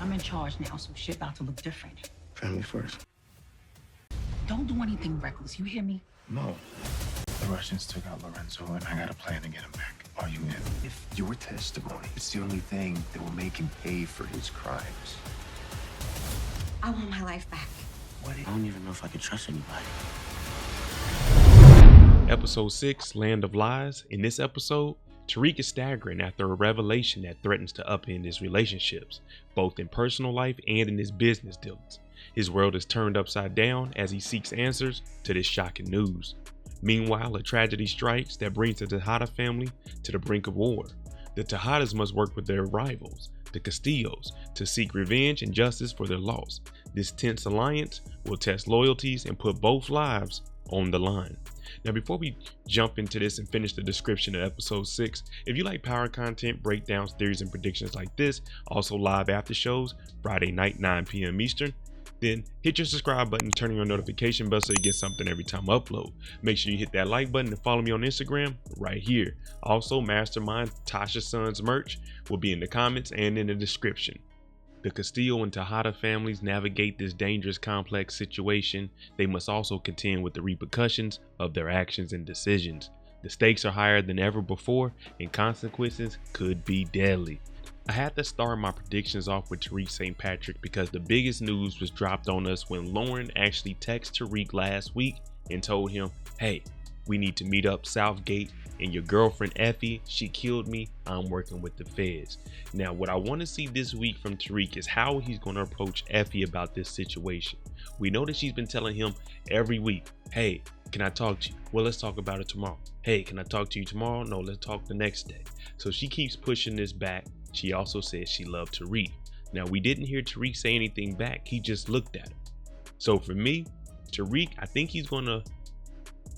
I'm in charge now, so shit about to look different. Family first. Don't do anything reckless, you hear me? No. The Russians took out Lorenzo, and I got a plan to get him back. Are you in? If your testimony is the only thing that will make him pay for his crimes. I want my life back. I don't even know if I can trust anybody. Episode 6, Land of Lies. In this episode, Tariq is staggering after a revelation that threatens to upend his relationships, both in personal life and in his business dealings. His world is turned upside down as he seeks answers to this shocking news. Meanwhile, a tragedy strikes that brings the Tejada family to the brink of war. The Tejadas must work with their rivals, the Castillos, to seek revenge and justice for their loss. This tense alliance will test loyalties and put both lives on the line. Now, before we jump into this and finish the description of episode 6, if you like power content, breakdowns, theories, and predictions like this, also live after shows, Friday night, 9 p.m. Eastern, then hit your subscribe button, turn on your notification bell so you get something every time I upload. Make sure you hit that like button and follow me on Instagram right here. Also, Mastermind Tasha's Son's merch will be in the comments and in the description. The Castillo and Tejada families navigate this dangerous, complex situation. They must also contend with the repercussions of their actions and decisions. The stakes are higher than ever before, and consequences could be deadly. I had to start my predictions off with Tariq St. Patrick because the biggest news was dropped on us when Lauren actually texted Tariq last week and told him, hey, we need to meet up Southgate, and your girlfriend Effie, she killed me, I'm working with the feds. Now, what I want to see this week from Tariq is how he's going to approach Effie about this situation. We know that she's been telling him every week, hey, can I talk to you? Well, let's talk about it tomorrow. Hey, can I talk to you tomorrow? No, let's talk the next day. So she keeps pushing this back. She also said she loved Tariq. Now, we didn't hear Tariq say anything back. He just looked at her. So for me, Tariq, I think he's going to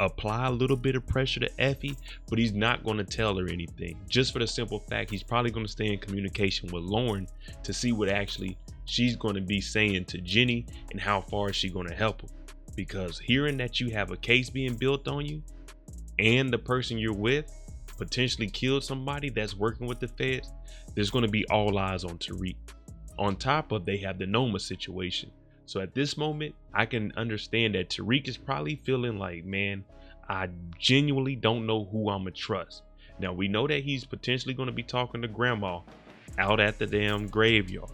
apply a little bit of pressure to Effie, but he's not going to tell her anything, just for the simple fact he's probably going to stay in communication with Lauren to see what actually she's going to be saying to Jenny and how far is she going to help him. Because hearing that you have a case being built on you and the person you're with potentially killed somebody that's working with the feds, there's going to be all eyes on Tariq. On top of, they have the Noma situation. So at this moment, I can understand that Tariq is probably feeling like, man, I genuinely don't know who I'm gonna trust. Now, we know that he's potentially going to be talking to grandma out at the damn graveyard.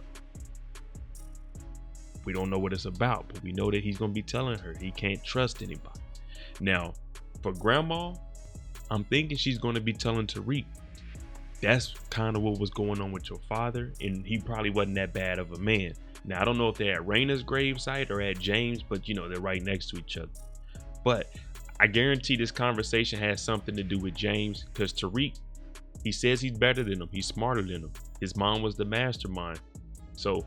We don't know what it's about, but we know that he's going to be telling her he can't trust anybody. Now, for grandma, I'm thinking she's going to be telling Tariq, that's kind of what was going on with your father, and he probably wasn't that bad of a man. Now, I don't know if they're at Raina's gravesite or at James, but you know, they're right next to each other. But I guarantee this conversation has something to do with James, because Tariq, he says he's better than him. He's smarter than him. His mom was the mastermind. So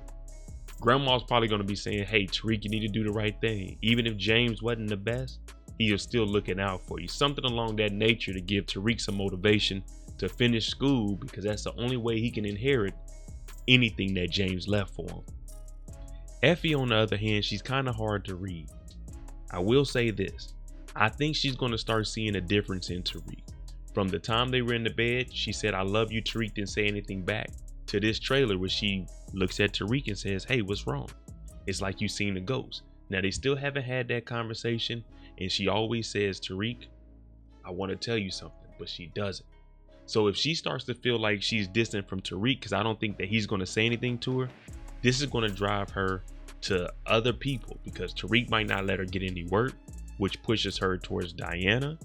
grandma's probably going to be saying, hey, Tariq, you need to do the right thing. Even if James wasn't the best, he is still looking out for you. Something along that nature to give Tariq some motivation to finish school, because that's the only way he can inherit anything that James left for him. Effie, on the other hand, she's kind of hard to read. I will say this. I think she's going to start seeing a difference in Tariq. From the time they were in the bed, she said, I love you, Tariq didn't say anything back, to this trailer where she looks at Tariq and says, hey, what's wrong? It's like you seen a ghost. Now, they still haven't had that conversation, and she always says, Tariq, I want to tell you something, but she doesn't. So if she starts to feel like she's distant from Tariq, because I don't think that he's going to say anything to her, this is going to drive her to other people, because Tariq might not let her get any work, which pushes her towards Diana,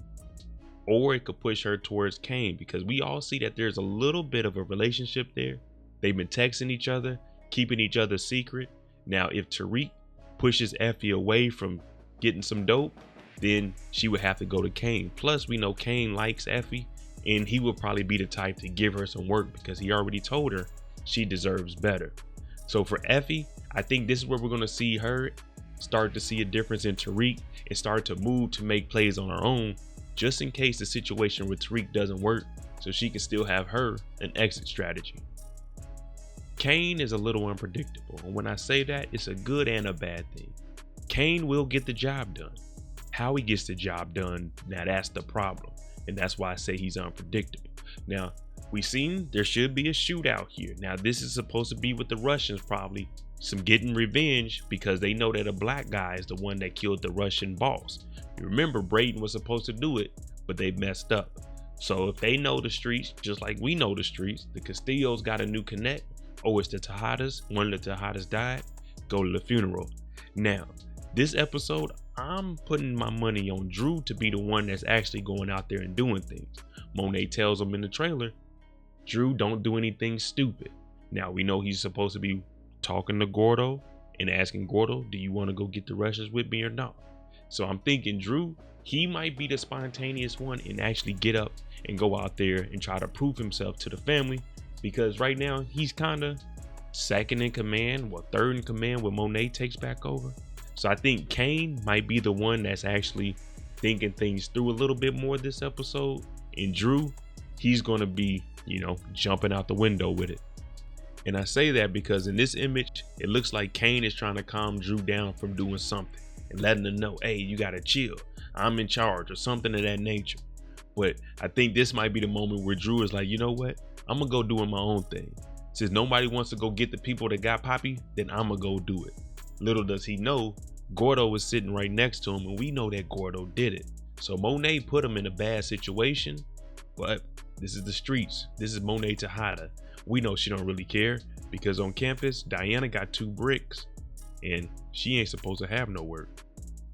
or it could push her towards Kane, because we all see that there's a little bit of a relationship there. They've been texting each other, keeping each other secret. Now, if Tariq pushes Effie away from getting some dope, then she would have to go to Kane. Plus, we know Kane likes Effie, and he would probably be the type to give her some work, because he already told her she deserves better. So for Effie, I think this is where we're going to see her start to see a difference in Tariq and start to move to make plays on her own, just in case the situation with Tariq doesn't work, so she can still have her an exit strategy. Kane is a little unpredictable, and when I say that, it's a good and a bad thing. Kane will get the job done. How he gets the job done, now that's the problem, and that's why I say he's unpredictable. Now, We seen there should be a shootout here. Now this is supposed to be with the Russians, probably some getting revenge because they know that a black guy is the one that killed the Russian boss. You remember Brayden was supposed to do it, but they messed up. So if they know the streets, just like we know the streets, the Castillos got a new connect. Oh, it's the Tejadas. One of the Tejadas died. Go to the funeral. Now, this episode, I'm putting my money on Drew to be the one that's actually going out there and doing things. Monet tells him in the trailer, Drew, don't do anything stupid. Now, we know he's supposed to be talking to Gordo and asking Gordo, do you want to go get the Russians with me or not? So I'm thinking Drew, he might be the spontaneous one and actually get up and go out there and try to prove himself to the family, because right now he's kind of second in command, or third in command when Monet takes back over. So I think Kane might be the one that's actually thinking things through a little bit more this episode, and Drew, he's going to be, jumping out the window with it. And I say that because in this image, it looks like Kane is trying to calm Drew down from doing something and letting him know, hey, you got to chill. I'm in charge or something of that nature. But I think this might be the moment where Drew is like, you know what? I'm going to go doing my own thing. Since nobody wants to go get the people that got Poppy, then I'm going to go do it. Little does he know, Gordo was sitting right next to him, and we know that Gordo did it. So Monet put him in a bad situation, but this is the streets. This is Monet Tejada. We know she don't really care because on campus, Diana got 2 bricks and she ain't supposed to have no work.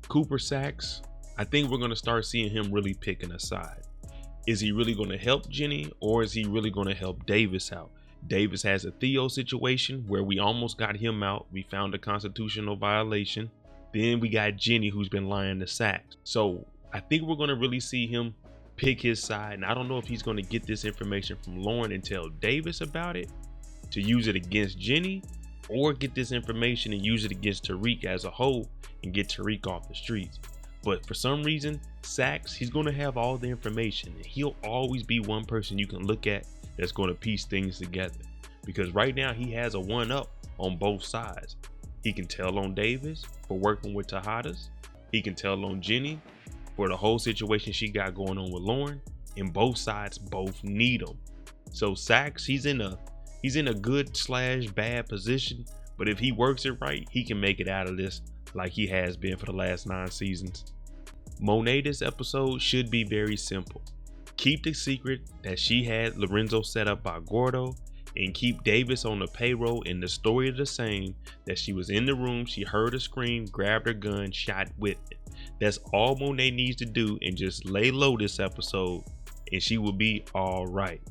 Cooper Sachs, I think we're going to start seeing him really picking a side. Is he really going to help Jenny, or is he really going to help Davis out? Davis has a Theo situation where we almost got him out. We found a constitutional violation. Then we got Jenny, who's been lying to Sachs. So I think we're going to really see him pick his side. And I don't know if he's going to get this information from Lauren and tell Davis about it to use it against Jenny, or get this information and use it against Tariq as a whole and get Tariq off the streets. But for some reason, Sachs, he's going to have all the information, and he'll always be one person you can look at that's going to piece things together, because right now he has a 1-up on both sides. He can tell on Davis for working with Tejadas. He can tell on Jenny for the whole situation she got going on with Lauren, and both sides both need him. So Sachs, he's in a good/bad position, but if he works it right, he can make it out of this like he has been for the last 9 seasons. Monet this episode should be very simple. Keep the secret that she had Lorenzo set up by Gordo, and keep Davis on the payroll, and the story the same, that she was in the room, she heard a scream, grabbed her gun, shot Whitman. That's all Monet needs to do, and just lay low this episode and she will be all right.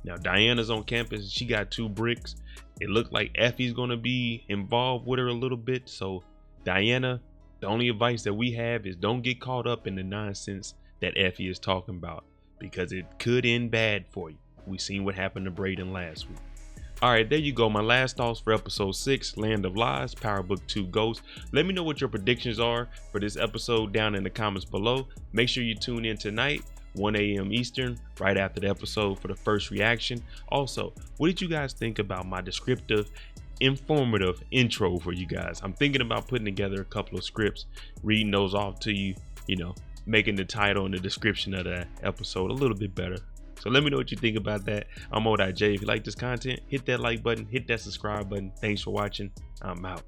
Now Diana's on campus, she got 2 bricks. It looked like Effie's gonna be involved with her a little bit. So Diana, the only advice that we have is don't get caught up in the nonsense that Effie is talking about, because it could end bad for you. We seen what happened to Brayden last week. All right, there you go. My last thoughts for episode 6, Land of Lies, Power Book 2 Ghost. Let me know what your predictions are for this episode down in the comments below. Make sure you tune in tonight, 1 a.m. Eastern, right after the episode for the first reaction. Also, what did you guys think about my descriptive, informative intro for you guys? I'm thinking about putting together a couple of scripts, reading those off to you, making the title and the description of the episode a little bit better. So let me know what you think about that. I'm Mo.J. If you like this content, hit that like button, hit that subscribe button. Thanks for watching. I'm out.